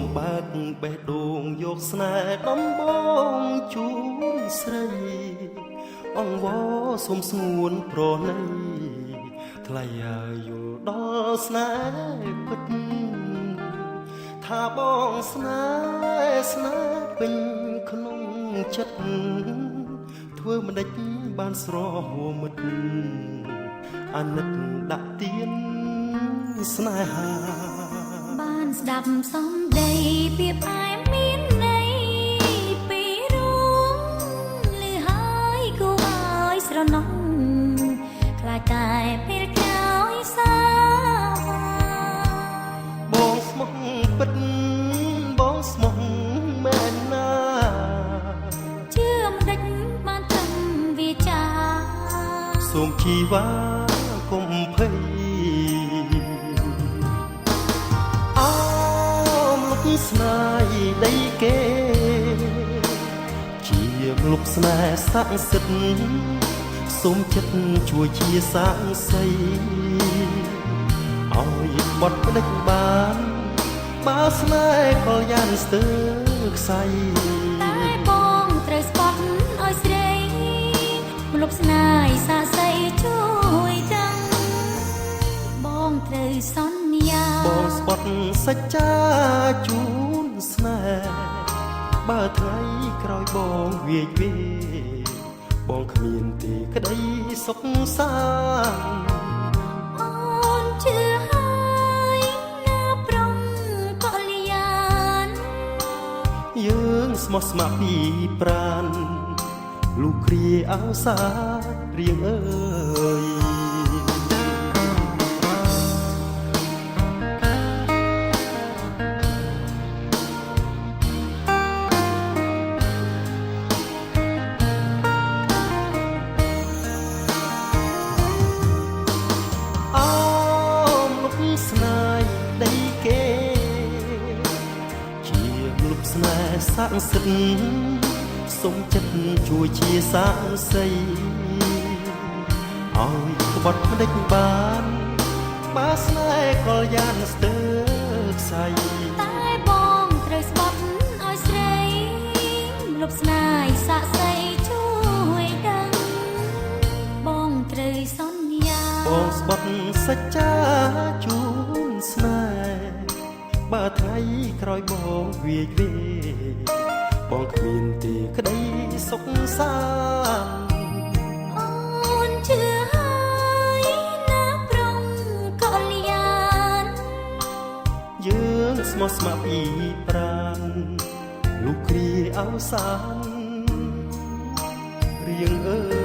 มបើកបេះដូងយកស្នេហ៍ដំបងជូនស្រីអង្វរសូមស្ងួនប្រណីថ្លៃឲ្យយល់ដល់ស្នេហ៍ពិតថាបងស្នេហ៍ពេញក្នុងចិត្តធ្វើមិនដេចបានស្រហួមិត្តអាណិតដាក់ទៀនស្នេហាបានស្ដាប់សំដីពីផ្អែមមានន័យពីរួមលឺហើយគួរឲ្យស្រណោះខ្លាចតែពេលក្រោយសាបងស្មោះពិតបងស្មោះមែនណាជឿមិនដេចបានត្រឹមវាចាសូមជីវ៉ាកុំភ័យស្នេហ៍ដីគេជាលុបស្នេហ៍ស័ក្តិសិទ្ធសូមចិត្តជួយជាសាងសីឲ្យបត់ផ្ដេចបានបើស្នេហ៍ក៏យ៉ាងស្ទើរខ្សែតែបងត្រូវស្បត់ឲ្យស្រីលុបស្នេហ៍សាស័យជួយដឹងបងត្រូវសន្យាបងស្បត់សច្ចាជូនស្នេហ៍បើថ្ងៃក្រោយបងវាយវេបងគ្មានទេក្តីសុខសាន្តអូនជឿហើយណាប្រុងកល្យានយើងស្មោះស្ម័គ្រពីប្រានលូគ្រាអោសារៀងអើយស្នេហ៍ដីគេជាលុបស្នេហ៍ស័ក្តិសិទ្ធសូមចិត្តជួយជាសាងសីឲ្យក្បត់ផ្ដេចបានបើស្នេហ៍ក៏យ៉ាងស្ទើរខ្សែតែបងត្រូវស្បត់ឲ្យស្រីលុបស្នេហ៍សាក់សីជួយដឹងបងត្រូវសន្យាបងស្បត់សច្ចាជូនស្នេហ៍បើថ្ងៃក្រោយបងវាយវេបងគ្មានទេក្តីសុខសាន្តអូនជឿហើយណាប្រុងកល្យានយើងស្មោះស្ម័គ្រពីប្រានលូគ្រាអោសានរៀងអើ